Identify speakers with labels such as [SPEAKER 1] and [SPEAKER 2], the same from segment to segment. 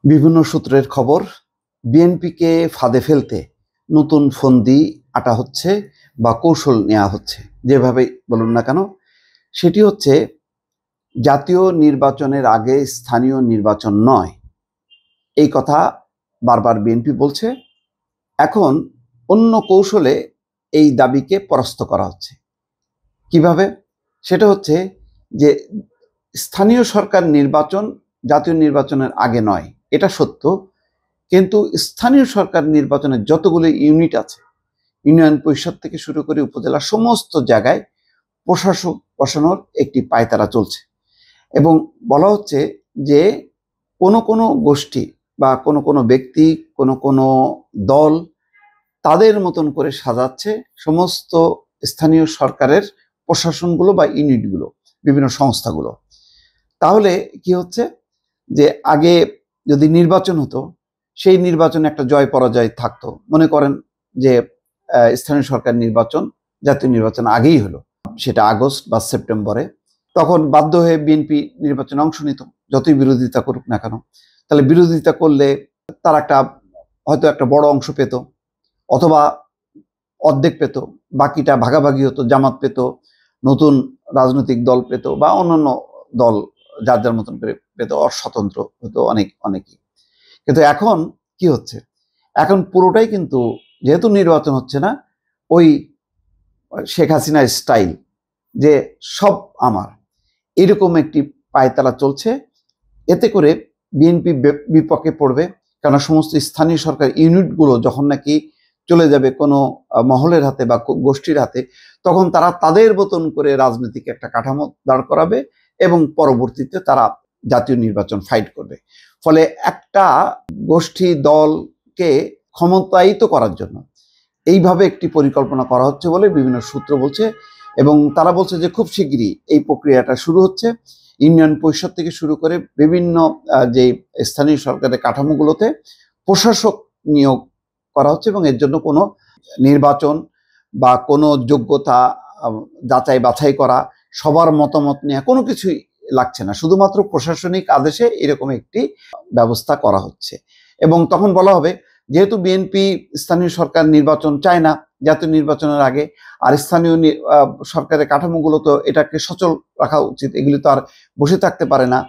[SPEAKER 1] বিভিন্ন সূত্রের খবর, বিএনপিকে ফাঁদে ফেলতে নতুন ফন্দি আঁটা হচ্ছে বা কৌশল নেওয়া হচ্ছে, যেভাবে বলুন না কেন। সেটি হচ্ছে জাতীয় নির্বাচনের আগে স্থানীয় নির্বাচন নয়, এই কথা বারবার বিএনপি বলছে। এখন অন্য কৌশলে এই দাবিকে পরাস্ত করা হচ্ছে। কিভাবে? সেটা হচ্ছে যে স্থানীয় সরকার নির্বাচন জাতীয় নির্বাচনের আগে নয়, এটা সত্য, কিন্তু স্থানীয় সরকার নির্বাচনের যতগুলো ইউনিট আছে, ইউনিয়ন পরিষদ থেকে শুরু করে উপজেলা সমস্ত জায়গায় প্রশাসক বসানোর একটি পায়তারা চলছে। এবং বলা হচ্ছে যে কোনো কোনো গোষ্ঠী বা কোনো কোনো ব্যক্তি, কোনো কোনো দল তাদের মতন করে সাজাচ্ছে সমস্ত স্থানীয় সরকারের প্রশাসনগুলো বা ইউনিটগুলো, বিভিন্ন সংস্থাগুলো। তাহলে কি হচ্ছে যে আগে যদি নির্বাচন হতো, সেই নির্বাচনে একটা জয় পরাজয় থাকতো। মনে করেন যে স্থানীয় সরকার নির্বাচন জাতীয় নির্বাচন আগেই হলো, সেটা আগস্ট বা সেপ্টেম্বরে, তখন বাধ্য হয়ে বিএনপি নির্বাচনে অংশ নিত, যতই বিরোধিতা করুক না কেন। তাহলে বিরোধিতা করলে তার হয়তো একটা বড় অংশ পেত, অথবা অর্ধেক পেত, বাকিটা ভাগাভাগি হতো, জামাত পেত, নতুন রাজনৈতিক দল পেত, বা অন্যান্য দল যার যার মতন করে পেত, স্বতন্ত্র হতো অনেকেই। কিন্তু এখন কি হচ্ছে, এখন পুরোটাই কিন্তু, যেহেতু নির্বাচন হচ্ছে না, ওই শেখ হাসিনা স্টাইল, যে সব আমার, এরকম একটি পায়তারা চলছে। এতে করে বিএনপি বিপক্ষে পড়বে, কারণ সমস্ত স্থানীয় সরকার ইউনিটগুলো যখন নাকি চলে যাবে কোনো মহলের হাতে বা গোষ্ঠীর হাতে, তখন তারা তাদের মতন করে রাজনৈতিক একটা কাঠামো দাঁড় করাবে এবং পরবর্তীতে তারা জাতীয় নির্বাচন ফাইট করবে। ফলে একটা গোষ্ঠী দলকে ক্ষমতায়িত করার জন্য এইভাবে একটি পরিকল্পনা করা হচ্ছে বলে বিভিন্ন সূত্র বলছে। এবং তারা বলছে যে খুব শিগগিরই এই প্রক্রিয়াটা শুরু হচ্ছে। ইউনিয়ন পরিষদ থেকে শুরু করে বিভিন্ন যে স্থানীয় সরকারের কাঠামোগুলোতে প্রশাসক নিয়োগ করা হচ্ছে, এবং এর জন্য কোনো নির্বাচন বা কোনো যোগ্যতা যাচাই বাছাই করা, সবার মতামত নেওয়া, কোনো কিছুই লাগছে না, শুধুমাত্র প্রশাসনিক আদেশে এরকম একটি ব্যবস্থা করা হচ্ছে। এবং তখন বলা হবে, যেহেতু বিএনপি স্থানীয় সরকার নির্বাচন চায় না জাতীয় নির্বাচনের আগে, আর স্থানীয় সরকারের কাঠামোগুলো তো এটাকে সচল রাখা উচিত, এগুলি তো আর বসে থাকতে পারে না,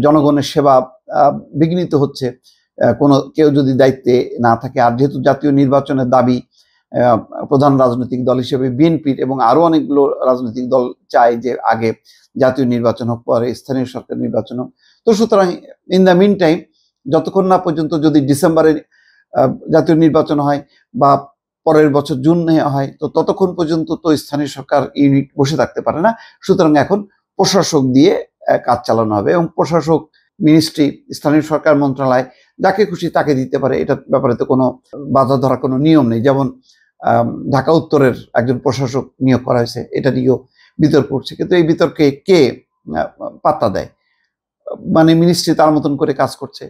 [SPEAKER 1] জনগণের সেবা বিঘ্নিত হচ্ছে কোনো কেউ যদি দায়িত্বে না থাকে। আর যেহেতু জাতীয় নির্বাচনের দাবি প্রধান রাজনৈতিক দল হিসেবে বিএনপির, এবং আরো অনেকগুলো রাজনৈতিক দল চায় যে আগে জাতীয় নির্বাচন হোক, পরে স্থানীয় সরকার নির্বাচন হোক। তো সুতরাং ইন দ্য মিন টাইম, যতক্ষণ না পর্যন্ত যদি ডিসেম্বরে জাতীয় নির্বাচন হয় বা পরের বছর জুনে হয়, তো ততক্ষণ পর্যন্ত তো স্থানীয় সরকার ইউনিট বসে থাকতে পারে না। সুতরাং এখন প্রশাসক দিয়ে কাজ চালানো হবে, এবং প্রশাসক মিনিস্ট্রি, স্থানীয় সরকার মন্ত্রণালয়, যাকে খুশি তাকে দিতে পারে। এটার ব্যাপারে তো কোনো বাধা ধরা কোনো নিয়ম নেই। যেমন ঢাকা উত্তরের একজন প্রশাসক নিয়োগ করা হয়েছে, এটা নিয়েও বিতর্ক উঠছে, কিন্তু এই বিতর্কে কে পাত্তা দেয়? মানে মিনিস্ট্রি তার মতন করে কাজ করছে।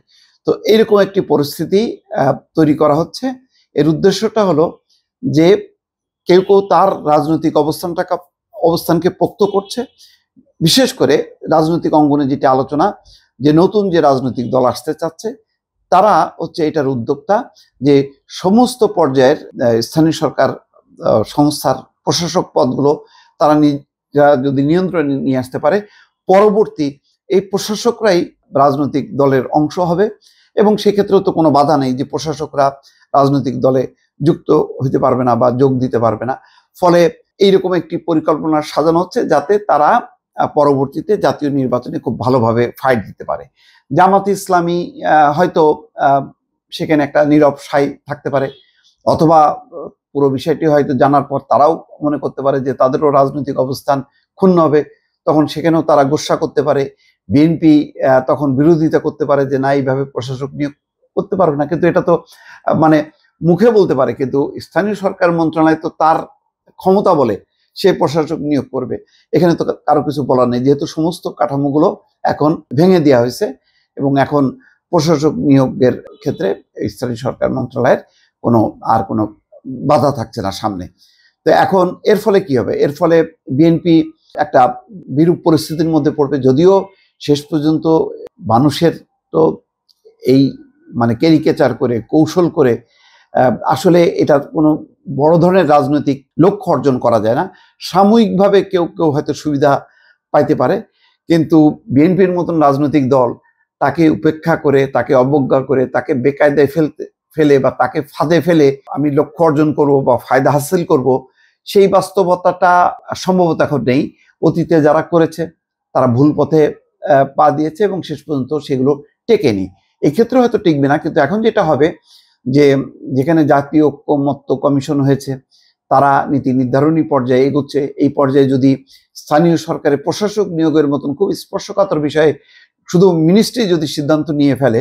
[SPEAKER 1] তো এইরকম একটি পরিস্থিতি তৈরি করা হচ্ছে। এর উদ্দেশ্যটা হলো যে কেউ কেউ তার রাজনৈতিক অবস্থানকে পোক্ত করছে। বিশেষ করে রাজনৈতিক অঙ্গনে যেটি আলোচনা, যে নতুন যে রাজনৈতিক দল আসতে চাচ্ছে, তারা হচ্ছে এটার উদ্যোক্তা, যে সমস্ত পর্যায়ের স্থানীয় সরকার সংস্থার প্রশাসক পদগুলো তারা যদি নিয়ন্ত্রণে নিয়ে আসতে পারে, পরবর্তী এই প্রশাসকরাই রাজনৈতিক দলের অংশ হবে। এবং সেক্ষেত্রেও তো কোনো বাধা নেই যে প্রশাসকরা রাজনৈতিক দলে যুক্ত হতে পারবে না বা যোগ দিতে পারবে না। ফলে এইরকম একটি পরিকল্পনা সাজানো হচ্ছে, যাতে তারা পরবর্তীতে জাতীয় নির্বাচনে খুব ভালোভাবে ফাইট দিতে পারে। জামাত ইসলামী হয়তো সেখানে একটা নীরব সাই থাকতে পারে, অথবা পুরো বিষয়টি হয়তো জানার পর তারাও মনে করতে পারে যে তাদেরও রাজনৈতিক অবস্থান ক্ষুণ্ণ হবে, তখন সেখানেও তারা গোস্বা করতে পারে। বিএনপি তখন বিরোধিতা করতে পারে যে না, এইভাবে প্রশাসক নিয়োগ করতে পারবে না। কিন্তু এটা তো মানে মুখে বলতে পারে, কিন্তু স্থানীয় সরকার মন্ত্রণালয় তো তার ক্ষমতা বলে সে প্রশাসক নিয়োগ করবে, এখানে তো কারো কিছু বলার নেই, যেহেতু সমস্ত কাঠামোগুলো এখন ভেঙে দেওয়া হয়েছে। এবং এখন প্রশাসক নিয়োগের ক্ষেত্রে স্থানীয় সরকার মন্ত্রণালয়ের কোনো বাধা থাকছে না সামনে। তো এখন এর ফলে কি হবে? এর ফলে বিএনপি একটা বিরূপ পরিস্থিতির মধ্যে পড়বে। যদিও শেষ পর্যন্ত মানুষের তো এই মানে ক্যারিকেচার করে কৌশল করে আসলে এটা কোনো বড় ধরনের রাজনৈতিক লক্ষ্য অর্জন করা যায় না। সাময়িকভাবে কেউ কেউ হয়তো সুবিধা পাইতে পারে, কিন্তু বিএনপির মতন রাজনৈতিক দল তাকে উপেক্ষা করে, তাকে অবজ্ঞা করে, তাকে বেকায়দায় ফেলে বা তাকে ফাঁদে ফেলে আমি লক্ষ্য অর্জন করব বা ফায়দা হাসিল করব, সেই বাস্তবতাটা সম্ভবত এখন নেই। অতীতে যারা করেছে তারা ভুল পথে পা দিয়েছে এবং শেষ পর্যন্ত সেগুলো টেকেনি। এক্ষেত্রে হয়তো টিকবে না, কিন্তু এখন যেটা হবে যে যেখানে জাতীয় ঐকমত্য কমিশন হয়েছে, তারা নীতি নির্ধারণী পর্যায়ে এগোচ্ছে। এই পর্যায়ে যদি স্থানীয় সরকারের প্রশাসক নিয়োগের মতন খুব স্পর্শকাতর বিষয়ে শুধু মিনিস্ট্রি যদি সিদ্ধান্ত নিয়ে ফেলে,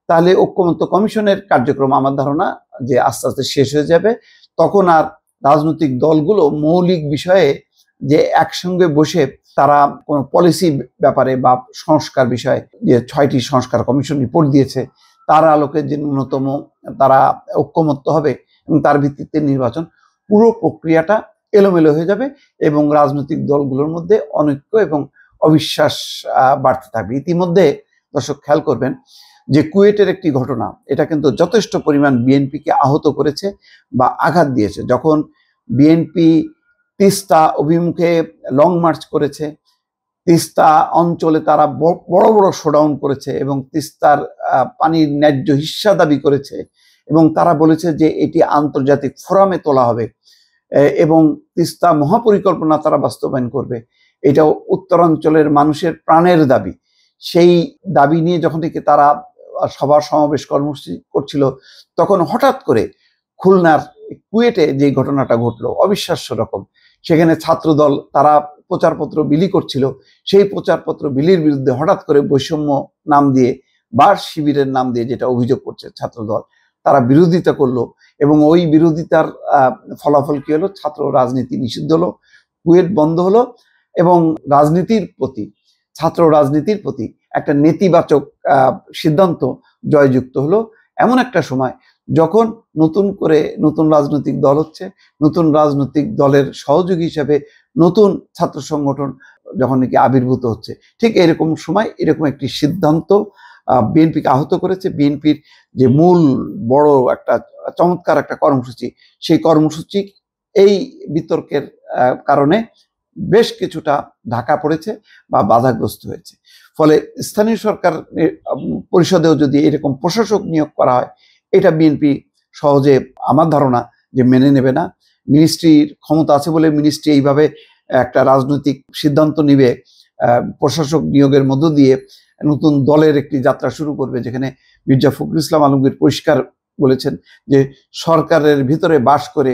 [SPEAKER 1] তাহলে ঐকমত্য কমিশনের কার্যক্রম আমার ধারণা যে আস্তে আস্তে শেষ হয়ে যাবে। তখন আর রাজনৈতিক দলগুলো মৌলিক বিষয়ে যে একসঙ্গে বসে তারা কোনো পলিসি ব্যাপারে বা সংস্কার বিষয়ে, যে 6টি সংস্কার কমিশন রিপোর্ট দিয়েছে, তার আলোকে যে ন্যূনতম তারা ঐকমত্য হবে এবং তার ভিত্তিতে নির্বাচন, পুরো প্রক্রিয়াটা এলোমেলো হয়ে যাবে এবং রাজনৈতিক দলগুলোর মধ্যে অনৈক্য এবং অবিশ্বাস বাড়তে থাকবে। ইতিমধ্যে দর্শক খেয়াল করবেন যে কুয়েটের একটি ঘটনা, এটা কিন্তু যথেষ্ট পরিমাণ বিএনপিকে আহত করেছে বা আঘাত দিয়েছে। যখন বিএনপি তিস্তা অভিমুখে লং মার্চ করেছে, তিস্তা অঞ্চলে তারা বড় বড় শোডাউন করেছে এবং তিস্তার পানির ন্যায্য হিস্সা দাবি করেছে এবং তারা বলেছে যে এটি আন্তর্জাতিক ফোরামে তোলা হবে এবং তিস্তা মহাপরিকল্পনা তারা বাস্তবায়ন করবে। এটাও উত্তরাঞ্চলের মানুষের প্রাণের দাবি। সেই দাবি নিয়ে যখন থেকে তারা সভা সমাবেশ কর্মসূচি করছিল, তখন হঠাৎ করে খুলনার কুয়েটে যে ঘটনাটা ঘটলো অবিশ্বাস্য রকম, সেখানে ছাত্রদল তারা প্রচারপত্র বিলি করছিল, সেই প্রচারপত্র বিলির বিরুদ্ধে হঠাৎ করে বৈষম্য নাম দিয়ে বা শিবিরের নাম দিয়ে, যেটা অভিযোগ করছে ছাত্রদল, তারা বিরোধিতা করলো এবং ওই বিরোধিতার ফলাফল কি হলো? ছাত্র রাজনীতি নিষিদ্ধ হলো, কুয়েট বন্ধ হলো এবং রাজনীতির প্রতি, ছাত্র রাজনীতির প্রতি একটা নেতিবাচক সিদ্ধান্ত জয়যুক্ত হলো। এমন একটা সময় যখন নতুন করে নতুন রাজনৈতিক দল হচ্ছে, নতুন রাজনৈতিক দলের সহযোগী হিসেবে নতুন ছাত্র সংগঠন যখন নাকি আবির্ভূত হচ্ছে, ঠিক এরকম সময় এরকম একটি সিদ্ধান্ত বিএনপিকে আহত করেছে। বিএনপির যে মূল বড় একটা চমৎকার একটা কর্মসূচি, সেই কর্মসূচি এই বিতর্কের কারণে বেশ কিছুটা ঢাকা পড়েছে বা বাধাগ্রস্ত হয়েছে। ফলে স্থানীয় সরকার পরিষদেও যদি এরকম প্রশাসক নিয়োগ করা হয়, এটা বিএনপি সহজে আমার ধারণা যে মেনে নেবে না। মিনিস্ট্রির ক্ষমতা আছে বলে মিনিস্ট্রি এইভাবে একটা রাজনৈতিক সিদ্ধান্ত নিবে, প্রশাসক নিয়োগের মধ্য দিয়ে নতুন দলের একটি যাত্রা শুরু করবে, যেখানে মির্জা ফখরুল ইসলাম আলমগীর পরিষ্কার বলেছেন যে সরকারের ভিতরে বাস করে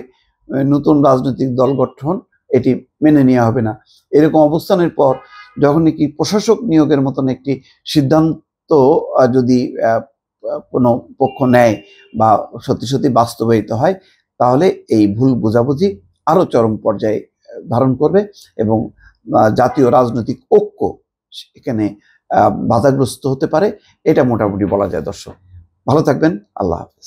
[SPEAKER 1] নতুন রাজনৈতিক দল গঠন এটি মেনে নেওয়া হবে না। এরকম অবস্থানের পর যখন নাকি প্রশাসক নিয়োগের মতন একটি সিদ্ধান্ত যদি কোনো পক্ষ নেয় বা সত্যি সত্যি বাস্তবায়িত হয়, তাহলে এই ভুল বোঝাবুঝি আরো চরম পর্যায়ে ধারণ করবে এবং জাতীয় রাজনৈতিক ঐক্য এখানে বাধাগ্রস্ত হতে পারে। এটা মোটামুটি বলা যায়। দর্শক ভালো থাকবেন, আল্লাহ হাফেজ।